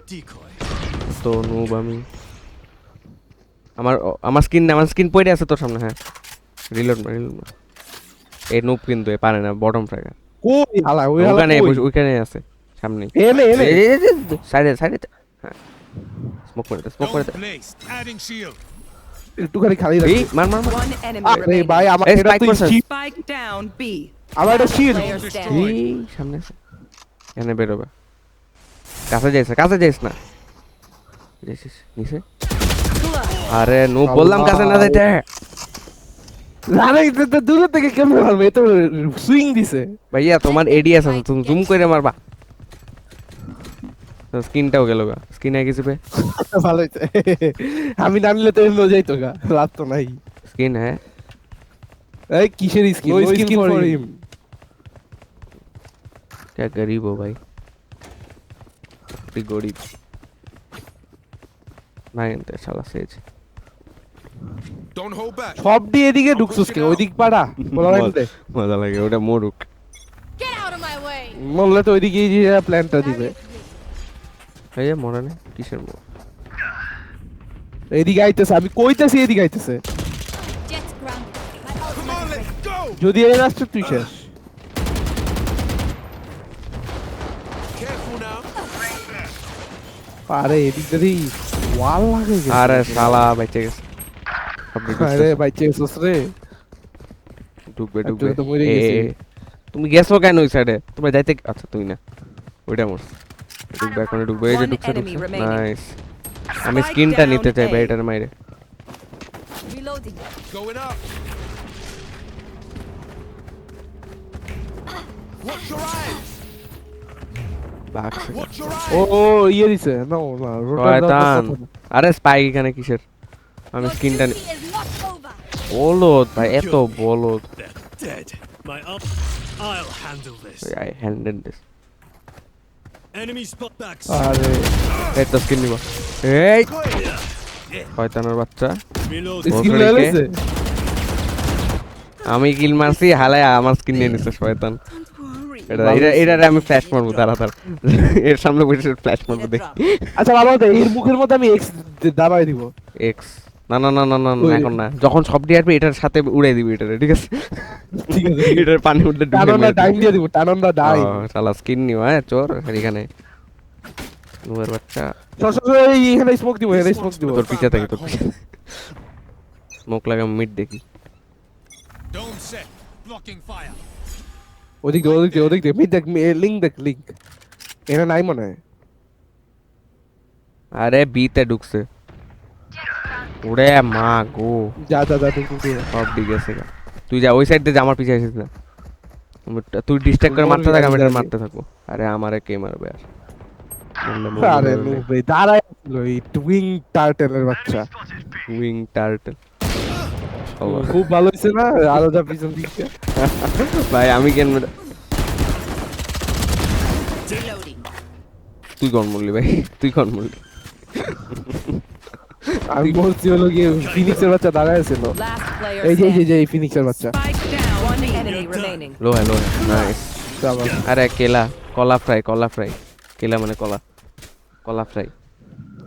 Decoy. তো noob আমি আমার আমার স্কিন পড়ে আছে তোর সামনে হ্যাঁ রিলোড এই নুব কিন্তু পারে না বটম ফ্র্যাগার কই হালা ওই হালা ওখানে কই ওইখানে আছে সামনে এনে এনে সাইডে হ্যাঁ স্মোক করে Dome placed. Adding shield. একটুখানি খালি এই রাখি মার One enemy আরে remaining. ভাই আমার এই এটা spike তুই করছে। shield- Spike down B. আমার এটা shield। Player Destroy. standing. এই সামনে আছে এখানে বেরোবে কাছে যাইস না যাইছিস নিচে আরে নো বললাম কাছে না যাইতে আরে এটা তো দূর থেকে কেমনে মারবে এ তো সুইং দিছে ভাইয়া তোমার এডিএস আছে তুমি জুম করে মারবা স্কিনটাও গেল গা স্কিনে কিছু পে ভালো হইছে আমি না নিলে তো এমন যাইতো গা লাভ তো নাই স্কিন হ্যাঁ এই কিসের skin no skin for him क्या गरीब हो भाई गरीब নাই এনতে শালা সেজ Don't hold back. সব দিয়ে এদিকে ঢুকছস কে ওইদিক পাড়া বলা রাখতে মজা লাগে ওটা মোরুক Get out of my way! বললে তো ওইদিকে যে প্ল্যানটা দিবে ভাইয়া মনে নেই কিসের মোর এদিকে আইতেছে আমি কইতাছি এদিকে আইতেছে Jet's grounded. My Come on, let's go. যদি এই রাস্তা তুই শেষ Careful now. আরে এদিক দিয়ে ওয়াল লাগে গেছে আরে শালা বেঁচে গেছে আপনি আরে ভাই চেসস রে ঢুকবে একজনে তো মরে গেছে। তুমি গেছো কেন ওই সাইডে তোমরা যাইতে আচ্ছা তুমি না ওইটা মোর ঢুকবে এই যে One ঢুকছে enemy remaining. নাইস আমি Spike স্কিনটা down নিতে চাই A. ভাই এটার মাইরে reloading. Going up. Watch your eyes. বাক্স Watch your ও eyes. ও ইয়ে দিছে না না শয়তান আরে স্পাইক এখানে কিসের আমি Your স্কিনটা duty is not over. বলদ ভাই এত বলদ They're dead. I'll handle this. I handle this Enemy spot back. আরে এই তো স্কিন নিব এই শয়তানের বাচ্চা Reload. স্কিল ওকে, লাইছে আমি কিল মারছি হালায় আমার স্কিন নিয়ে নিছে শয়তান এটা আমি ফ্ল্যাশ মারবো তাড়াতাড়ি এর সামনে বসে ফ্ল্যাশ মারবো দেখ আচ্ছা ভালো তো এর মুখের মধ্যে আমি এক্স দাবাই দিব এক্স না না না না না না, ওই। এখন না যখন সব দিয়ে আসবে এটার সাথে উড়াই দিবি এটারে ঠিক আছে ঠিক আছে এটার পানি উঠলে ডুবে টানন্দা মেরে ডাইম দিবি। দিয়ে দিব টানন্দা ডাইম ও, শালা স্কিন নিও হ্যাঁ চোর এখানে নুয়ের বাচ্চা এখানে স্মোক দিব এখানে স্মোক দিব তোর পিছে থাকি তোর পিছে স্মোক লাগা মিড দেখি Dome set. Blocking fire. ওদিক দে মিড দেখ লিংক এখানে নাই মনে হয় আরে বিতে ঢুকছে ওরে মা গো যা দেখো সব দিকে আছে গা। তুই যা ওই সাইড দিয়ে যা, আমার পিছে আসিস না তুই ডিস্ট্রাক্ট করে মারতে থাক আমি এটা মারতে থাকবো আরে আমারে কে মারবে আর আরে নো ভাই দাঁড়ায় ছিল এই টুইং টার্টেলের বাচ্চা উইং টার্টল খুব ভালো হইছে না আরো যা পিছন দিকে ভাই আমি কেন Reloading. তুই কোন বললি ভাই তুই কোন বললি আমি বলছি হলো গিয়ে ফিনিক্সের বাচ্চা দাঁড়ায় ছিল Last player এই standing. যে এই ফিনিক্সের বাচ্চা Spike down. One enemy remaining. লো হ্যালো নাইস আবার আরে কলা ফ্রাই কেলা মানে কলা ফ্রাই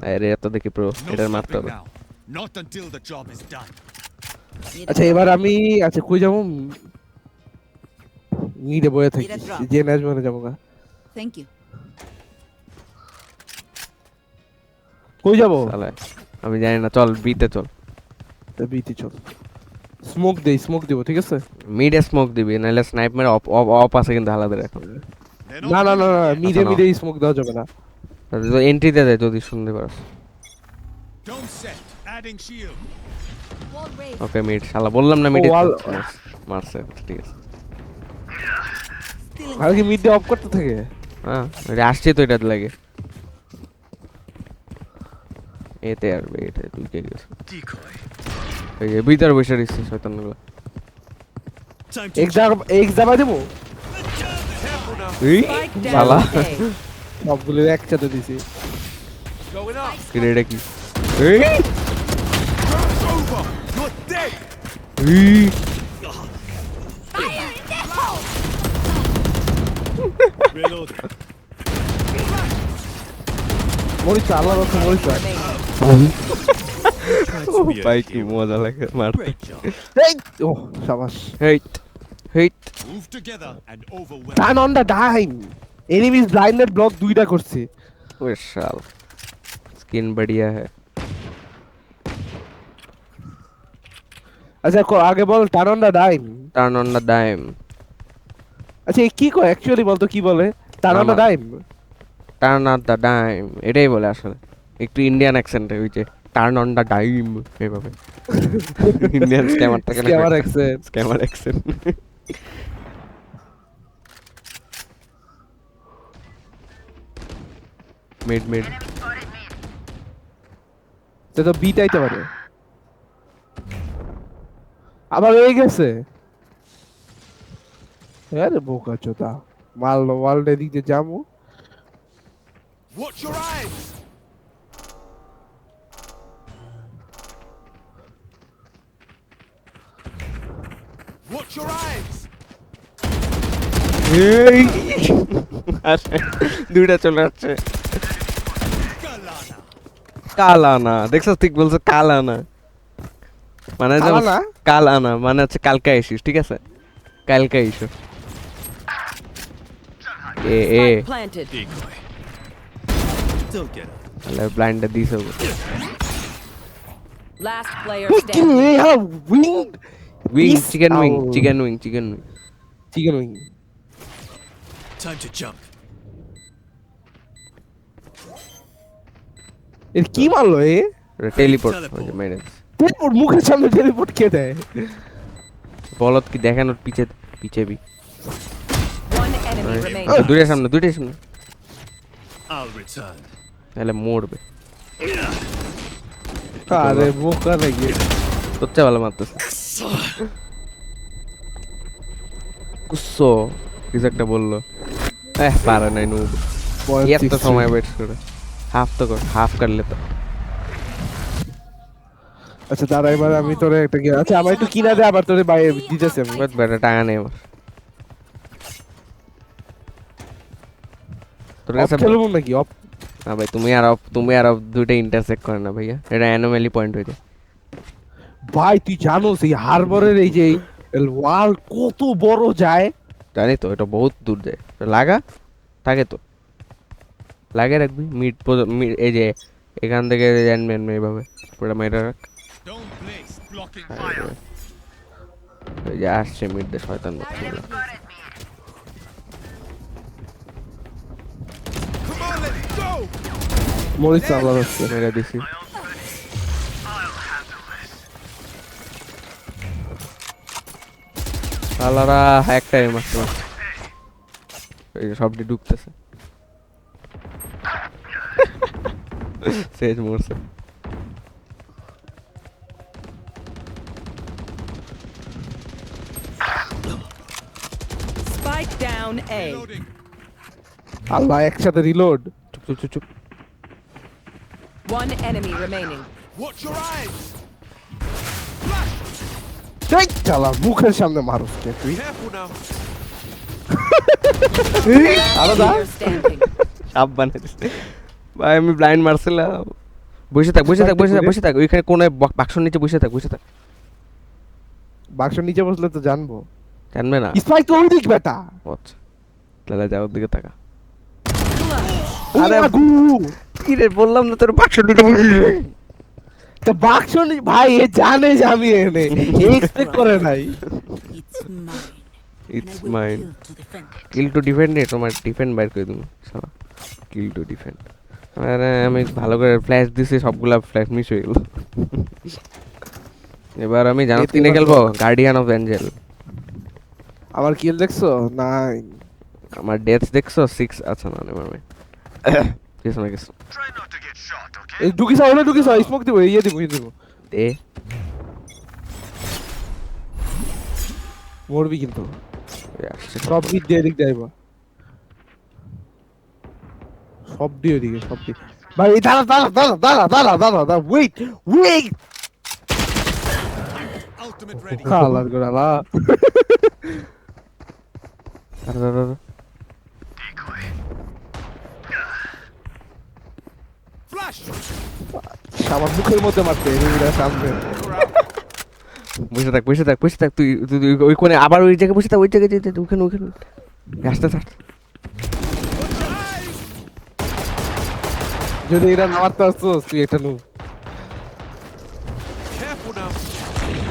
আরে এত দেখি প্রো No এটার মারতে stopping হবে now. Not until the job is done. আচ্ছা এবার আমি আচ্ছা কই যাবো নিয়ে বয়ে থাকি Need a drop. যে ম্যাচ মনে যাবো না Thank you. কই যাবো শালা, আমি জানি না চল বিতে চল বিটি চল স্মোক দিব ঠিক আছে মিডে স্মোক দিবি নাহলে স্নাইপ মেরে অফ আছে কিন্তু আলাদা এখন They're না not না না আচ্ছা, মিডে স্মোক দেওয়া যাবে না এন্ট্রি দিয়ে দেয় যদি শুনতে পারস Dome set. Adding shield. Wall raised. ওকে মিড শালা বললাম না মিডে wall- মারছে ঠিক আছে আর কি মিডে অফ করতে থাকে হ্যাঁ এটা আসছে তো এটা লাগে এতে আর এটা তুই কে গেছ Decoy. এই যে ভিতর বসে রইছে শয়তানগুলো Time to এক্স দাবা দেবো Careful now. এই Spike শালা down. A. সবগুলো একসাথে দিছি Going up. কি রে এটা কি এই Joke's over. You're dead. এই reload. মরিচা আল্লাহর রক্ষা মরিচা Remaining. ভাই কি মজা লাগে মারতে Great job. এই ও শাবাশ হেইট হেইট Move together and overwhelm. Turn on the dime enemies blinded block দুইটা করছে ওরে শাল স্কিন बढ़िया है আচ্ছা আগে বল turn on the dime turn on the dime আচ্ছা এই কি কয় অ্যাকচুয়ালি বল তো কি বলে turn on the dime turn on the dime এটাই বলে আসলে একটু ইন্ডিয়ান অ্যাকসেন্টে ওই যে টার্ন অন দা ডাইম এইভাবে ইন্ডিয়ান স্ক্যামার থাকে না scammer accent scammer accent mid mid তো বিট আইতে পারে আবার হয়ে গেছে আরে বোকা চোদা মাল ওয়ার্ল্ড এদিক দিয়ে যাবো Watch your eyes. Watch your eyes. এই আসে দুইটা চলে আসছে Galana. কালানা দেখছো ঠিক বলছো কালানা মানে কালানা? কালানা মানে হচ্ছে কালকে আইসিস ঠিক আছে কালকে আইসো এ এ Spike planted. Decoy. Don't get up. তাহলে ব্লাইন্ডে দিছো Last player কি standing. রে হ্যাঁ wing wing Peace chicken wing out. Chicken wing chicken wing chicken wing Time to jump. এর কি মারলো এ টেলিপোর্ট Teleport. মেরে টেলিপোর্ট মুখের সামনে টেলিপোর্ট কে দেয় বলত কি দেখানোর পিছে পিছে বি One enemy remaining. দুইটার সামনে দুইটার সামনে I'll return. তাহলে মরবে আরে বোকা নাকি সত্যি ভালো মারতেছে কুসো কিছু একটা বললো পারে নাই নু এত সময় ওয়েট করে হাফ তো কর হাফ কাটলে তো আচ্ছা দাঁড়া এবার আমি তোরে একটা আচ্ছা আমার একটু কিনা দে আবার তোরে বাইরে দিতেছি আমি বাট বেটা টাকা নেই আমার তোর অফ কাছে খেলবো নাকি অফ না ভাই তুমি আর দুইটা ইন্টারসেক্ট করে না ভাইয়া এটা অ্যানোমালি পয়েন্ট হয়ে যায় ভাই তুই জানোস এই হারবারের এই যে ওয়াল কত বড় যায় জানি তো এটা বহুত দূর যায় তো লাগা থাকে তো লাগে রাখবি মিড এই যে এখান থেকে জানবেন এইভাবে পুরো মেরে রাখ Don't place. Blocking R fire. এই যে আসছে মিড দিয়ে শয়তান বাচ্চাগুলো Come on, let's go. মরিচ আল্লাহ হচ্ছে মেরে দিছি শালারা একটাই মারতে মারতে এই যে সবটি ডুবতেছে সেজ মরছে Spike down A. Reloading. আল্লাহ একসাথে রিলোড চুপ চুপ চুপ চুপ One enemy remaining. Watch your eyes. এই চালা মুখের সামনে মারুস কে তুই Careful now. আলাদা Player standing. সাপ বানিয়ে দিচ্ছে ভাই আমি ব্লাইন্ড মারছিলাম বসে থাক বসে থাক বসে থাক বসে থাক ওইখানে কোন বাক্সর নিচে বসে থাক বসে থাক বাক্স নিচে বসলে তো জানবো জানবে না স্পাইক তো ওই দিক বেটা আচ্ছা তাহলে যাও দিকে টাকা আরে গু কি রে বললাম না তোর বাক্সর নিচে বসে তো বাক্স ভাই এ জানে যে আমি এনে এক্সপেক্ট করে নাই It's mine. It's I will mine kill to defend it. Kill to defend এ তোমার ডিফেন্ড বাইর করে দিন সারা কিল টু ডিফেন্ড আরে আমি ভালো করে ফ্ল্যাশ দিছি সবগুলা ফ্ল্যাশ মিস হয়ে গেল এবার আমি জানো কিনে খেলবো গার্ডিয়ান অফ অ্যাঞ্জেল আমার কিল দেখছো নাই আমার ডেথ দেখছো 6 আচ্ছা না নেবার আমি কিছু না কিছু এই ঢুকিস ওটা ঢুকিস স্মোক দিব ইয়ে দিব ইয়ে দিব এ মরবি কিন্তু আসছে সব দিক দিয়ে দিক যাইবা সব দিয়ে দিকে সব দিক ভাই দাঁড়া দাঁড়া দাঁড়া দাঁড়া দাঁড়া দাঁড়া দাঁড়া ওয়েট ওয়েট Ultimate ready. খালার গোড়ালা আরে আরে, আরে। Flash. আমার মুখের মধ্যে মারতে এনিমিরা সামনে। বসে থাক বসে থাক বসে থাক তুই তুই তুই ওই কোণে আবার ওই জায়গায় বসে থাক ওই জায়গায় যেতে ওখানে ওখানে আসতে থাক যদি এরা না মারতে আসছোস তুই এটা নু। Careful now.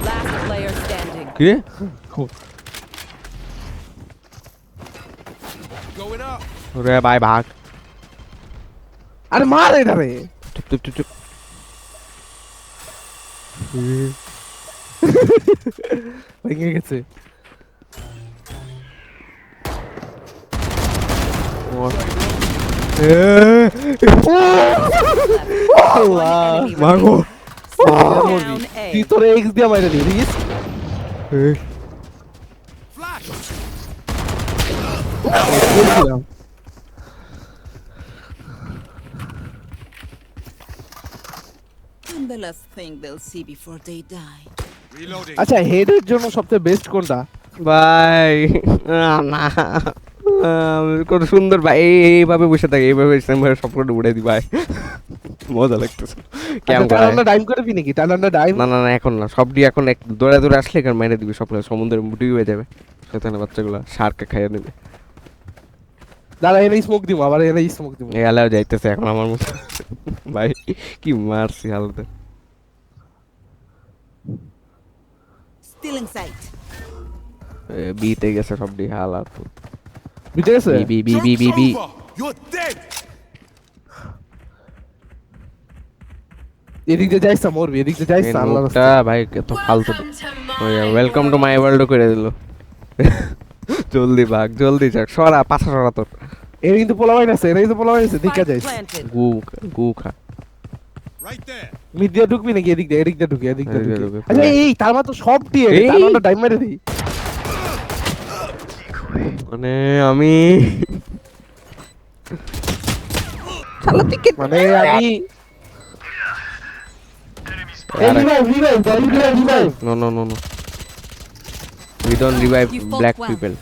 Last player standing. কি Going up. রে ভাই ভাগ আরে মার এটা রে। চুপ চুপ চুপ চুপ ভেঙে গেছে। আল্লাহ Enemy মাগো remaining. Down A. তুই তোর এক্স দিয়ে মাইরে দিবি দেখিস। Flash. বলছিলাম। And the last thing they'll see before they die. Reloading. আচ্ছা হেডের জন্য সবচেয়ে বেস্ট কোনটা? ভাই না কত সুন্দর ভাই এইভাবে বসে থাকে এইভাবে সবকটা উড়ে দি ভাই মজা লাগতেছে কেমন করে টানা ডাইম করবি নাকি? টানা ডাইম না না না এখন না সবটি এখন এক দৌড়ে দৌড়ে আসলে এখন মেরে দিবি সব সমুদ্রের মুটি হয়ে যাবে শয়তানের বাচ্চাগুলো শার্ককে খাইয়ে নেবে দাঁড়া এনে স্মোক দিব আবার এনে স্মোক দিব। এই আলাও যাইতেছে এখন আমার মতো ভাই কি মারছি হালতে Still in sight. বিতে গেছে সবটি হালাত বুঝতে গেছে? বি বি বি বি বি Joke's over. You're dead. এদিক দিয়ে যাইস না মরবি এদিক দিয়ে যাইস না আল্লাহর মুখটা ভাই কত ফালতু ওয়েলকাম টু মাই ওয়ার্ল্ড করে দিল জলদি ভাগ জলদি যাক সরা পাছা সরা তোর এর কিন্তু পোলাবাই আছে এর কিন্তু পোলাবাই আছে দেখা Spike যাইস। planted. গু গু খা Right there. মিড দিয়ে ঢুকবি নাকি এদিক দিয়ে ঢুকি এদিক দিয়ে এদিক দিয়ে ঢুকি। ঢুকে। আচ্ছা এই তার মানে তো সব দিয়ে এই! টানা ডাইম মেরে দিই। মানে আমি মানে আমি revive no no no no we don't revive You fought black well. People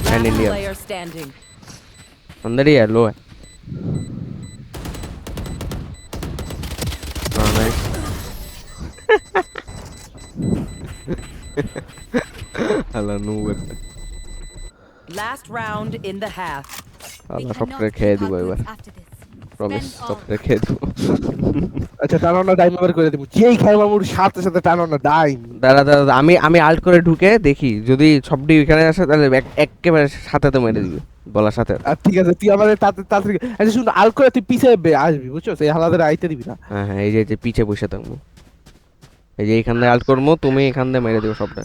Last And Indians. player standing. अंदर ही है लो है हाँ नाइस अल्लाह नू करते Last round in the half. अल्लाह सब तरह खेल दी भाई बार प्रॉमिस सब तरह खेल दो আচ্ছা টানা ডাইম আবার করে দিব যেই খাই মামুর সাথে সাথে টানা ডাইম। দাঁড়া দাঁড়া আমি আমি আল্ট করে ঢুকে দেখি যদি সবটি এখানে আসে তাহলে একেবারে সাথে তো মেরে দিবি বলার সাথে আর ঠিক আছে তুই আমাদের তাড়াতাড়ি আচ্ছা শুন আল করে তুই পিছে আসবি বুঝছো এই হালাদের আইতে দিবি না। হ্যাঁ হ্যাঁ এই যে পিছে বসে থাকবো এই যে এখান দিয়ে আল্ট করবো তুমি এখান দিয়ে মেরে দিও সবটা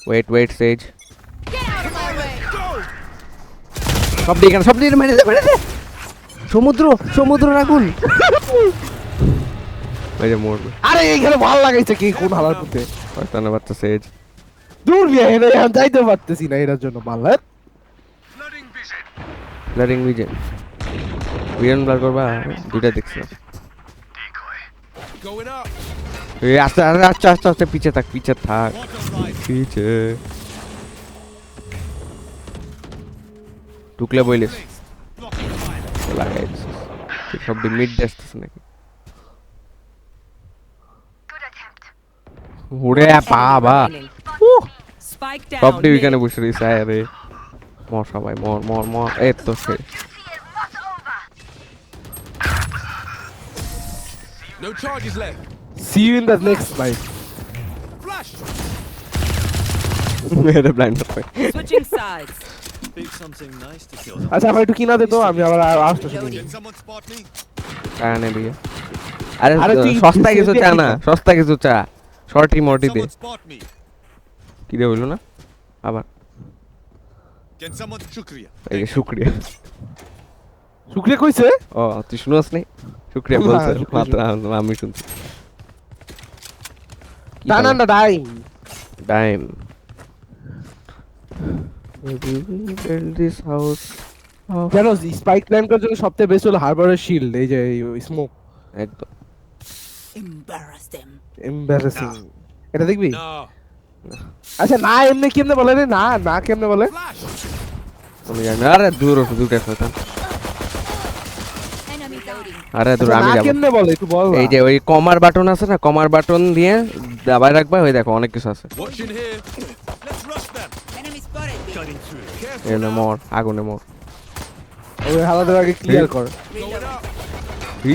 ওয়েট ওয়েট সেজ সবটি এখানে সবটি মেরে দে সমুদ্র সমুদ্র রাখুন ওই যে মরবে আরে এইখানে ভালো লাগাইছে কি কোন হালার করতে শয়তানের বাচ্চা সেজ দূর বিয়ে এনে এখন যাইতে পারতেছি না এটার জন্য ভালো। Flooding vision. Blurring vision vision blur করবা দুইটা দেখছি Going up. এই আস্তে আস্তে আস্তে আস্তে আস্তে পিছে থাক What a ride. পিছে টুকলে বইলিস Placed. Blocking fire. লাগাই সব মিড আসতেছে নাকি ওরে বাবা Remaining. Spike down. সবটি mid. ওইখানে বসে রয়েছে আরে মর সবাই মর মর মর এই তো সে No charges left. See you in the next fight. Flash. মেরে ব্লাইন্ড হবে Switching sides. Pick something nice to kill them. আচ্ছা আমার একটু কিনা দে তো আমি আবার আসতে শুনি। Loading. Can someone spot me? কানে দিয়ে আরে আরে তুই সস্তা কিছু চা না দেখবি সস্তা কিছু চা শর্টি মর্টি দে Someone spot me. কি রে হইলো না আবার Can someone shukriya? এই যে শুক্রিয়া শুক্রিয়া কইছে ও তুই শুনোস নি শুক্রিয়া না, বলছে শুক্রিয়া মাত্র আমি শুনছি টানা dime. Time build this house জানো স্পাইক প্ল্যান করার জন্য সবচেয়ে বেস্ট হলো হারবারের শিল্ড এই যে স্মোক একদম Embarrass them. এমবারাসিং এটা দেখবি। No. আচ্ছা না এমনি কেমনে বলে রে না না কেমনে বলে Flash. আমি জানি না। আরে দূর দুটো শয়তান আরে তোর আচ্ছা, আমি না যাব কেমনে বল একটু বল এই যে ওই কমার বাটন আছে না কমার বাটন দিয়ে দাবায় রাখবা ওই দেখো অনেক কিছু আছে Watching here. Let's rush them. Enemy spotted. Cutting through. এনে মর আগুনে মর ওই হালাদের আগে ক্লিয়ার কর Going up. ই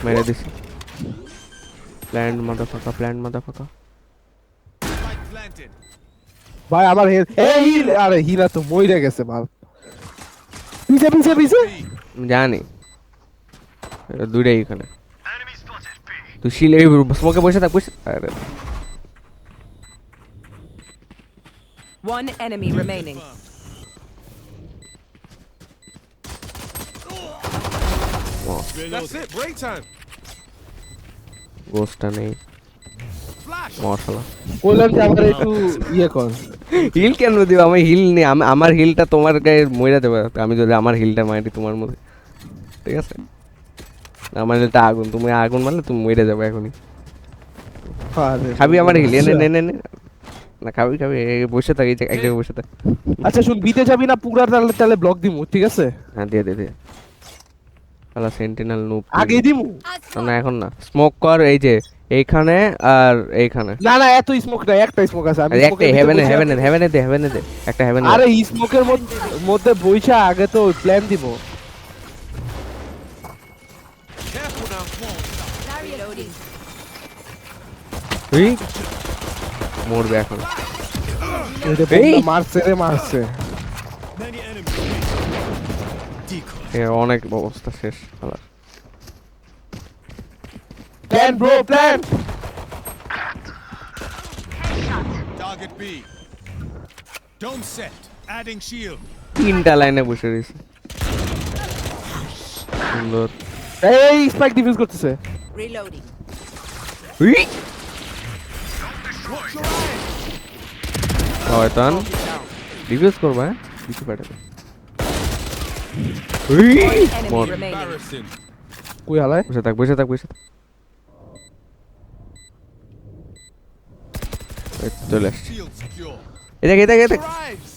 মেরে দিছি প্ল্যান্ড মাদারফাকা Spike planted. ভাই আমার হেল এই হিল আরে হিলা তো মইরা গেছে মাল পিছে পিছে পিছে আমি জানি এটা দুইটাই এখানে তুই শিলে স্মোকে বসে থাক বসে আরে One enemy remaining. That's it. Break time. গোস্টটা নেই Flash. মশলা বললাম যে আমার একটু ইয়ে কর হিল কেন দিব আমি হিল নেই আমার হিলটা তোমার গায়ে মইরা দেবে আমি যদি আমার হিলটা মারি তোমার মধ্যে ঠিক আছে আমার এটা আগুন তুমি আগুন মারলে তুমি মইরা যাবে এখনই আরে খাবি আমার হিল নে নে নে নে। না খাবি এই বসে থাক এই যে এক জায়গায় বসে থাক আচ্ছা শুন বিতে যাবি না পুরা তাহলে তাহলে ব্লক দিমু ঠিক আছে হ্যাঁ দিয়ে দে আলা সেন্টিনেল নুপ আগে দিমু না এখন না স্মোক কর এই যে এইখানে আর এইখানে না না এত স্মোক না একটা স্মোক আছে আমি আর একটা smoke এর ভিতরে হেভেনে বসে হেভেনে দে একটা হেভেনে আরে স্মোকের মধ্যে বইসা আগে তো প্ল্যান দিব Careful now. Reloading. তুই মরবে এখন এটা এই! বন্ধা মারছে রে মারছে Many enemies. Decoy. এ অনেক অবস্থা শেষ আলা plan bro plan Target B. Dome set. Adding shield. তিনটা লাইনে বসে রয়েছে সুন্দর এই স্পাইক ডিফিউজ করতেছে Reloading. উই শয়তান ডিফিউজ করবা কিছু পাঠাবে উই Enemy মর remaining. Embarrassing. কই হালায় বসে থাক এই চলে আসছে Shield secure. এটা Arrives.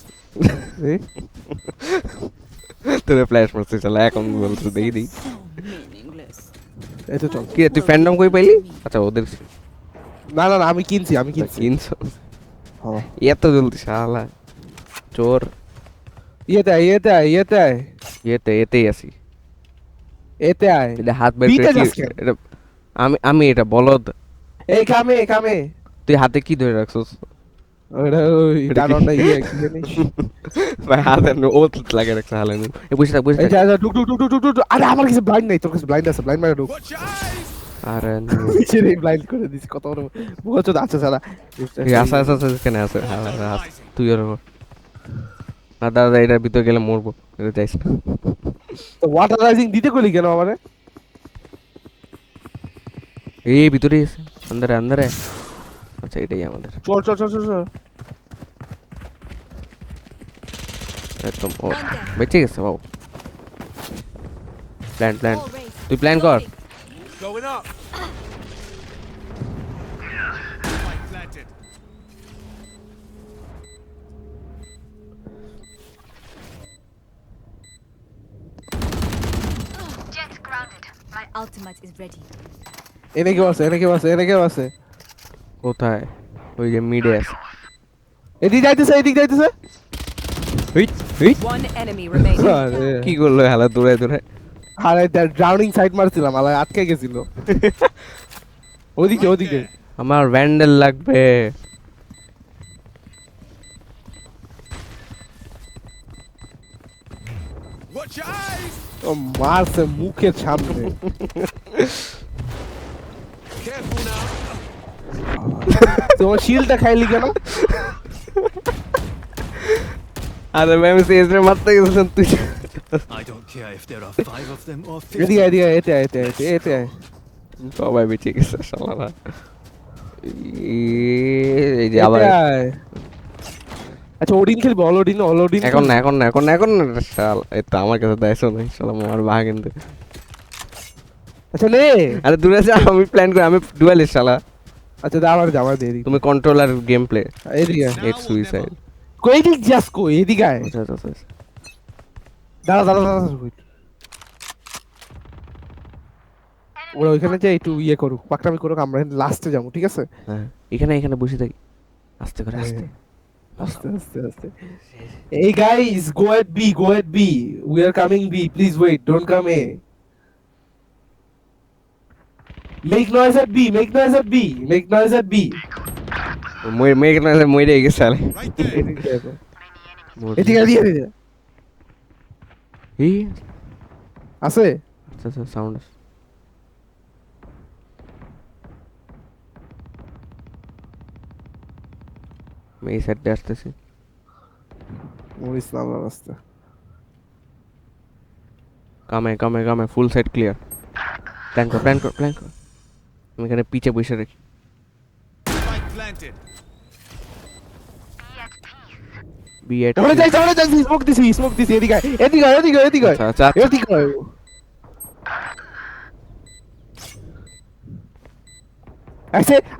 তোর ফ্ল্যাশ মারছে চলে এখন বলতে দেখি So meaningless. এই তো চল কি রে, তুই ফ্যান্ডম কই পাইলি আচ্ছা ওদের না না না আমি কিনছি কিনছো হ্যাঁ এত জলদি শালা চোর ইয়েতে আয় এতেই আসি এতে আয় এটা হাত বের বিতে করে যাস কি- কেন? এটা আমি এটা বলদ এই কামে তুই হাতে কি ধরে রাখছস ওটা ওই এটা কি? ডানটা ইয়ে কি জানিস ভাই হাতে ও লাগে রাখছে হালে নি এ বসে থাক এই যা যা টুক আরে আমার কাছে ব্লাইন্ড নাই তোর কাছে ব্লাইন্ড আছে ব্লাইন্ড মারা ঢুক Watch your eyes. আরে ছেড়ে ব্লাইন্ড করে দিছি কত বড় বুঝছো আছে সারা আসা কেন আছে তুই ওর উপর। না দাদা এটার ভিতরে গেলে মরবো এটা যাইস না তো ওয়াটার রাইজিং দিতে কইলি কেন আমারে এই ভিতরে আছে আন্দারে আচ্ছা এটাই আমাদের চল একদম ও বেঁচে গেছে বাবু প্ল্যান তুই প্ল্যান কর Going up. Spike planted. Jet grounded. My ultimate is ready. এনে কেউ আছে কোথায় ওই যে মিডে আছে এদিক যাইতেছে One enemy remaining. আরে কি করলো হালা দৌড়ে আরে ড্রাউনিং সাইড মারছিলাম আলা আটকে গেছিল ওদিকে আমার ভ্যান্ডেল লাগবে Watch your eyes. ও মারছে মুখের সামনে Careful now. তোমার শিলটা খাইলি কেন আরে ম্যাম সেজরে মারতে গেছেন তুই I don't care if there are 5 of them or 50. এদিকে এতে আয় সবাই বেঁচে গেছে শালারা এই যে আবার এতে আয়। আচ্ছা ওডিন খেলবো অলওডিন এখন না শাল এই তো আমার কাছে দাইছো না শালা আমার ভাগ কিন্তু আচ্ছা নে আরে দূরে যা আমি প্ল্যান করি আমি ডুয়ালিস্ট শালা আচ্ছা আমার দিয়ে দিই তুমি কন্ট্রোলার গেম প্লে এদিকে আয়। Now x or suicide never. কই দিক যাস কই এদিকে আয় আচ্ছা দাঁড়া দাঁড়া দাঁড়া wait. ওরা ওইখানে যে একটু ইয়ে করুক পাকড়ামি করুক আমরা লাস্টে যাবো ঠিক আছে হ্যাঁ এখানে এখানে বসে থাকি আস্তে করে আস্তে আস্তে আস্তে আস্তে hey guys go at B we are coming B please wait don't come A make noise at B make noise at B make noise at B মরে গেছে সালে Right there. এদিকে দিয়ে দে এই আছে আচ্ছা আচ্ছা সাউন্ড আমি এই সাইডে আসতেছি মরিস না আমার রাস্তা কামে ফুল সাইড ক্লিয়ার প্ল্যান কর আমি এখানে পিছে বসে রাখি Spike planted. বি এট ওরে যাই স্মোক দিছি এদিকে আচ্ছা, আচ্ছা। এদিকে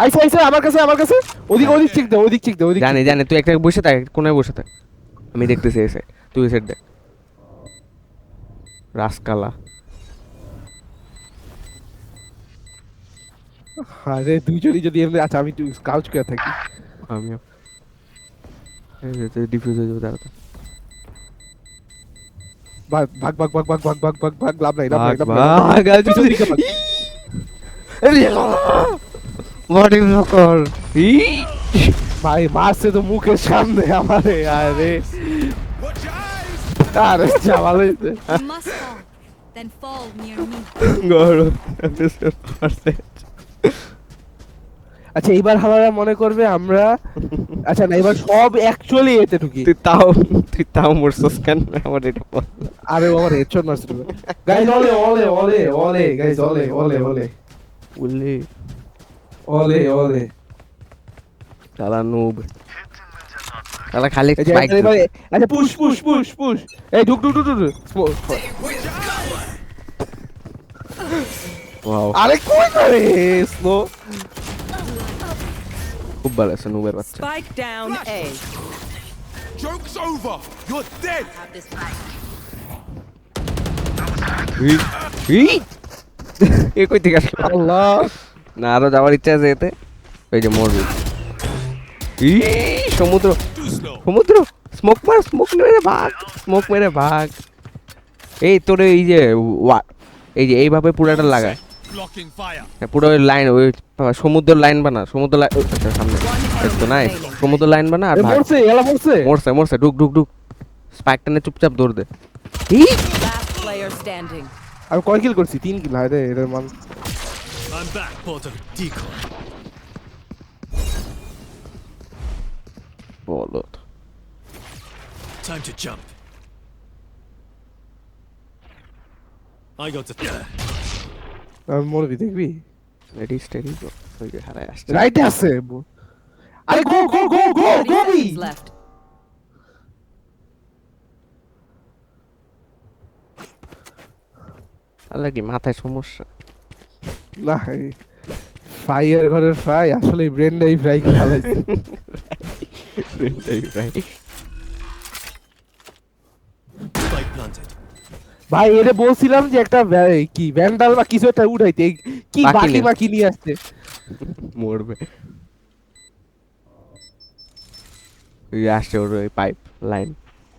আইসে আমার কাছে ওদিক চেক দাও জানি তুই একটা বসে থাক কোনায় বসে থাক আমি দেখতেছি এসে তুই সেট দেখ রাসকালা আরে দুইজনই যদি এমনি আচ্ছা আমি একটু কাউচ করে থাকি আমিও এই যে ডিফিউজ হয়ে যাবে দাঁড়া ভাগ লাভ নাই ভাগ আজ পিছন দিকে ভাগ। হোয়াট ইজ কল ভাই মারছে তো মুখের সামনে আমারে আরে Watch your eyes. আরে চাওয়াল হইছে You must fall, then fall near me. গড় আচ্ছা এইবার আমরা মনে করবে আমরা আচ্ছা না এবার সব অ্যাকচুয়ালি এতে ঢুকি তুই তাও মরছস কেন আমার এটা বল আরে ও আমার হেডশট মারছে গাইস ওলে গাইস ওলে শালা নুব শালা খালি এই যে বাইক এবারে আচ্ছা পুশ এই ঢুক ওয়াও আরে কই করে স্লো খুব ভালো আছে নুবের বাচ্চা Spike down A. Joke's over. You're dead. Have this back. এ কই থেকে আসলো আল্লাহ না আরো যাওয়ার ইচ্ছা আছে এতে ওই যে মরবি সমুদ্র Too slow. স্মোক মেরে ভাগ এই তোর এই যে এই যে এইভাবে পুরাটা লাগায় Blocking fire. পুরো ওই লাইন ওই সমুদ্র লাইন বানা সমুদ্র লাইন সামনে এই তো নাই সমুদ্র লাইন বানা আর ভাগ মরছে ঢুক স্পাইকটা নে চুপচাপ দৌড় দে Last player standing. আমি কয় কিল করছি 3 কিল হায় রে এর মান I'm back, bought a decoy. বলো Time to jump. I got the. আমি মরবি দেখবি স্টেডি ওই যে হারায় আসছে রাইটে আছে আরে গো 30 বি seconds left. আল্লাহ কি মাথায় সমস্যা না ফাইয়ার ঘরের ফ্রাই আসলে ব্রেন্ডাই ফ্রাই খালাইছে Spike planted. ভাই এরে বলছিলাম যে একটা কি ভ্যান্ডাল বা কিছু একটা উঠাইতে কি বাকি বাকি নিয়ে আসছে মরবে ওই আসছে ওর ওই পাইপ লাইন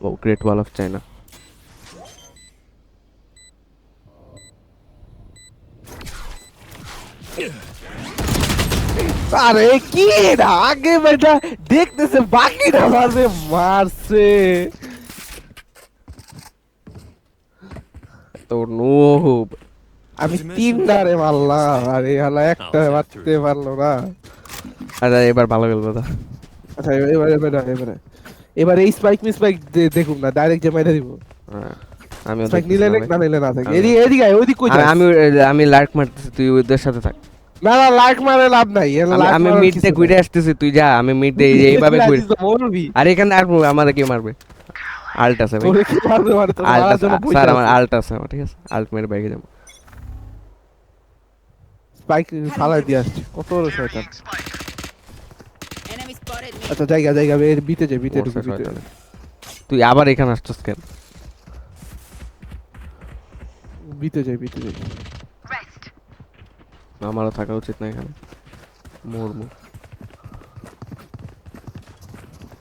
ও গ্রেট ওয়াল অফ চায়না আরে কি এটা আগে বেটা দেখতেছে বাকি না মারছে তো নোব আমি তিনটারে মারলাম আরে হালা একটা মারতে পারলো না আচ্ছা এবার ভালো গেল দাদা আচ্ছা এবার এই স্পাইক দেখুন না ডাইরেক্ট যে মাইরা দিব আমি স্পাইক নিলে না নিলে না থাকে এদিকে আয় ওইদিক কই যাস আমি লার্ক মারতেছি তুই ওদের সাথে থাক না লাইক মারে লাভ নাই আমি মিড দিয়ে ঘুরে আসতেছি তুই যা আমি মিড দিয়ে এইভাবে ঘুরে আর এখানে আর আমাদের কি মারবে আল্ট আছে ভাই ওরে কি মারবে মারে তো আল্ট আছে স্যার আমার আল্ট আছে ঠিক আছে আল্ট মেরে বাইকে যাব স্পাইক ফালাই দিয়ে আসছে কত বড় শয়তান Enemy spotted me. আচ্ছা জায়গা এর বিতে ঢুকে তুই আবার এখানে আসছস কেন বিতে যাই আমারও থাকা উচিত না এখানে মরমু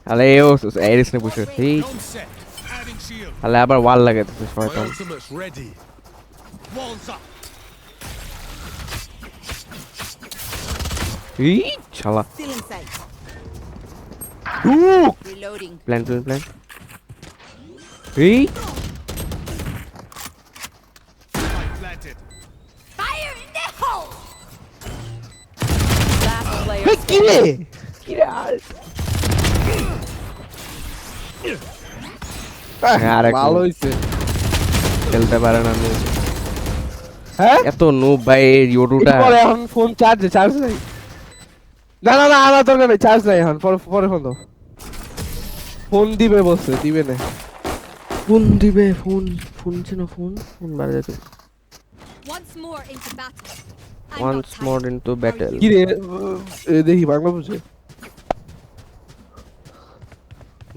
আলে ও এরিস নে পুষে এই Dome set. Adding shield. আলে আবার ওয়াল লাগাইতেছে My শয়তান ultimate's ready. Walls up. এই শালা Still inside. ঢুক Reloading. প্ল্যান এই Spike planted. Fire in the hole! Last player এই কি রে আর এক ভালো হইছে খেলতে পারে না নুব হ্যাঁ এত নুব ভাই ইউটুটা পরে এখন ফোন চার্জ নাই না আমার দরকার নেই চার্জ নাই এখন পরে ফোন দাও ফোন দিবে বলছে দিবে না ফোন দিবে ফোন বাড়ে যেতে Once more into battle. I'm once not more tired. Into battle কি রে দেখি বাংলা বুঝে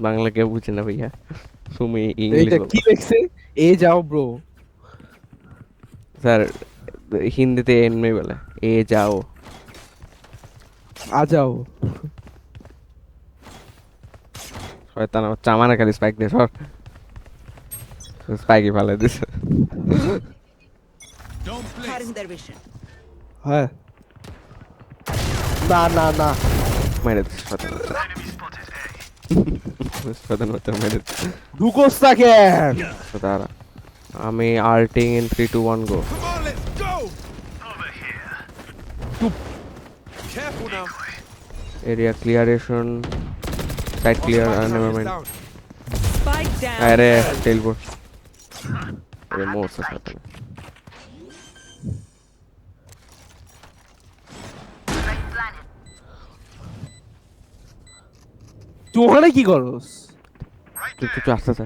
বাংলা কেউ বুঝে না ভাইয়া তুমি এইটা ইংলিশ কি লিখছে এ যাও ব্রো স্যার হিন্দিতে এমনি বলে এ যাও আ যাও শয়তান আমার চামানা খালি স্পাইক দিয়ে সর স্পাইকই ফালাই দিছে Don't blink. Cutting their vision. হ্যাঁ না মেরে দিছে শয়তান শয়তান বাচ্চা মেরে দিছে ঢুকোস না কেন তারা আমি starting in 3 2 1 go Come on, let's go. Over here. Careful now. Area ক্লিয়ারেশন side clear never mind Down. Spike down. আরে টেলবোর্ড আরে মোস শয়তান তুই ওখানে কি করস তুই আস্তে আস্তে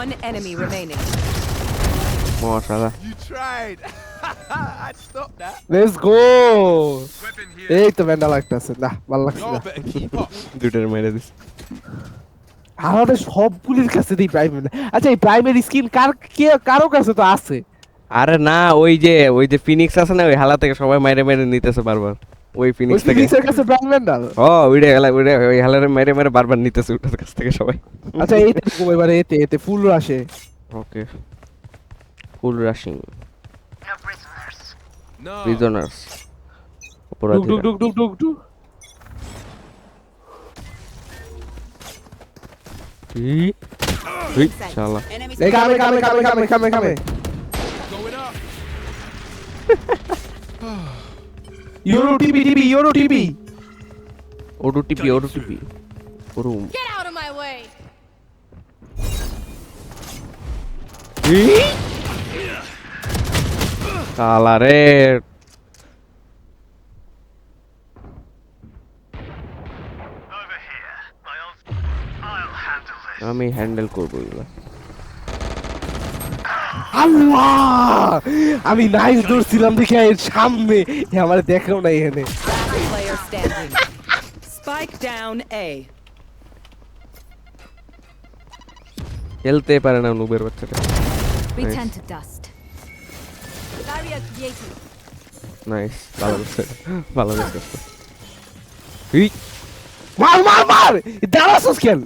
One enemy remaining. মাশাআল্লাহ You tried. I'd stop that. Let's go Weapon here. এই তো ব্যান্ডা লাগতেছে না ভালো লাগছে Y'all না better keep up. দুইটার মেরে দিছে আমাদের সবগুলির কাছে দিই প্রাইমের আচ্ছা এই প্রাইমের স্কিন কারো কাছে তো আছে আরে না ওই যে ফিনিক্স আছে না ওই হালা থেকে সবাই মাইরে নিতেছে বারবার ওই ওই ফিনিক্স থেকে ফিনিক্সের কাছে প্রাইম ব্যান্ডাল ও ওই হালারে মাইরে বারবার নিতেছে ওটার কাছ থেকে সবাই আচ্ছা এইতে ঢুকবো এবারে এতে ফুল আসে ওকে ফুল রাশিং No. প্রিজনার্স ডুক অপরাধী ডুক ডুক ডুক ডুক ডুক এই শালা Enemies. এই কামে Going up. ইউরো টিভি ওডু টিপি ওরুম Get out of my way! শালা রে আমি হ্যান্ডেল করবো এগুলো আল্লাহ আমি নাইস দৌড়ছিলাম দেখে এর সামনে আমার দেখাও নাই এখানে Last player standing. Spike down A. খেলতে পারে না নুবের বাচ্চাটা Return to dust. Barrier created. Nice ভালো করছে এই মার দাঁড়াছস কেন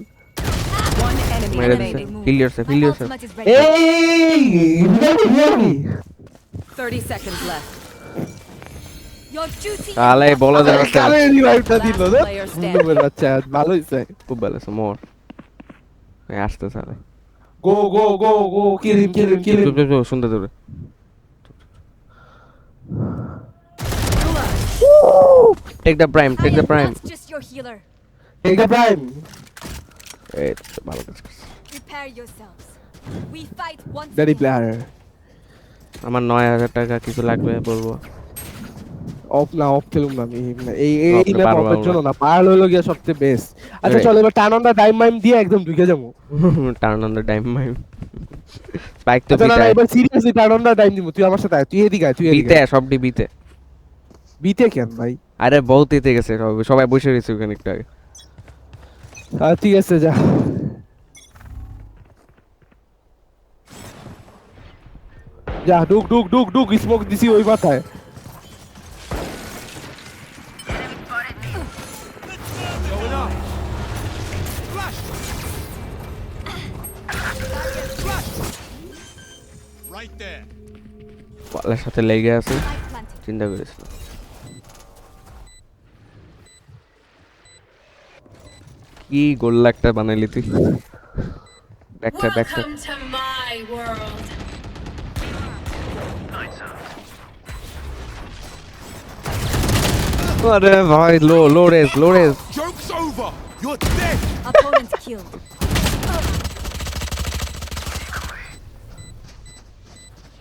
One enemy মেরে remaining. দিছে কিল yourself My ultimate is ready. এই হিয়ামি 30 seconds left. Your duty. তাহলে বলো যে বাচ্চা কালে রিভাইভটা দিল Last না player সুন্দর standing. বাচ্চা ভালো হইছে খুব ভালো আছে মোর আসতে সালে গো কিল হিম সুন্দর দেবে take the prime I am not just your healer. Take the prime এই তো ভালো কাজ করছে Prepare yourselves. We fight once daddy more. Player আমার 9000 টাকা কিছু লাগবে বলবো অফ খেলুম না আমি এই Off এই তে ম্যাপ পারবো অফের আমরা। জন্য না পার হইলো গিয়া সবচেয়ে বেস্ট আচ্ছা Right. চল এবার turn on the time mime দিয়ে একদম ঢুকে যাবো turn on the time mime spike তো আচ্ছা না বিতে এবার seriously turn on the time দিব তুই আমার সাথে আয় তুই এদিকে আয় তুই এদিকে বিতে সবটি বিতে বিতে কেন ভাই আরে বহুত ইতে গেছে সবাই বসে রয়েছে ওখানে একটু আগে ঠিক আছে যা যা ঢুক ঢুক ঢুক ঢুক স্মোক দিছি ওই মাথায় Going up. Flash. Flash. Right there. পালার সাথে লেগে আছে Spike planted. চিন্তা করিস না কি গোল্লা একটা বানাইলি তুই ব্যাকটা ব্যাকটা Welcome to my world. আরে ভাই লো রেস Joke's over. You're dead. Opponent killed.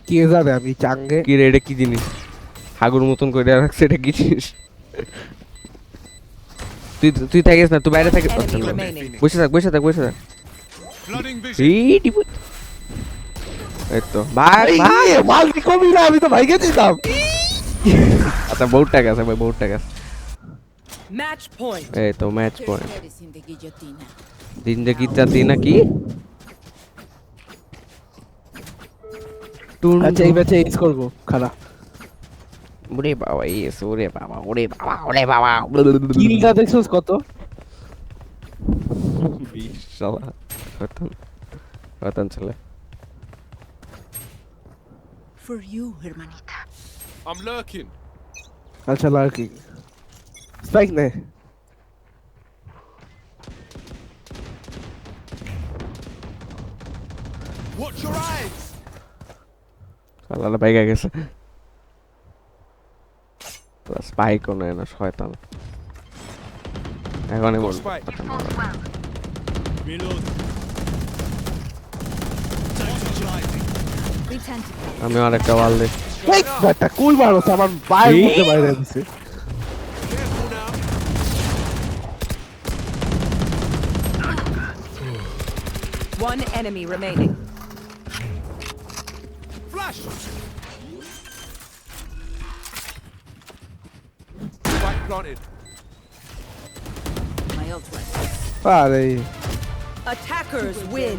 কে জানে আমি চাঙ্গে কি রে এটা কি জিনিস হাগুর মতন করে রাখছে এটা কি জিনিস তুই থাকিস না তুই বাইরে থাকিস Enemy remaining. বসে থাক Flooding vision. এই টিপু এই তো ভাই মালটি কমি না আমি তো ভাইকে দিতাম আচ্ছা বহুত টাকা আছে ভাই বহুত টাকা আছে Match point. এই তো match There's point ladies in the guillotine. জিন্দগিটা দিনা কি আচ্ছা এই ম্যাচে এইস করবো খারাপ ওরে বাবা এস ওরে বাবা কিলটা দেখছস কত 20 শালা রতন চলে For you, hermanita. I'm lurking. আচ্ছা লাকি স্পাইক নে Watch your eyes. শালা বাইকে গেছে স্পাইকও নেয় না শয়তান এখনই বল Spike. Reload. Return to base. আমি আরেকটা ওয়াল দিই এই ব্যাটা কই মারছ আমার পায়ের মধ্যে বাইরে দিছে Careful now. One enemy remaining. Flash. Spike planted. My ult was. আরে Attackers win.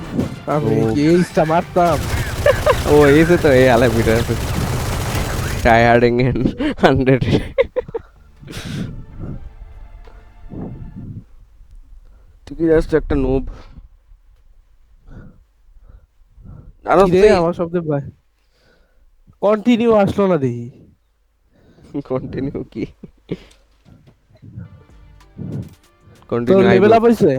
আমি কি এইটা মারতাম ও এসে তো এই আলা ভিডিও আছে টায়ার্ডিং এন্ড 100 তুই কি জাস্ট একটা নোব আরো রে আমার শব্দে ভাই কন্টিনিউ আসলো না দেখি কন্টিনিউ কি তোর কন্টিনিউ লেভেল আপ হইছে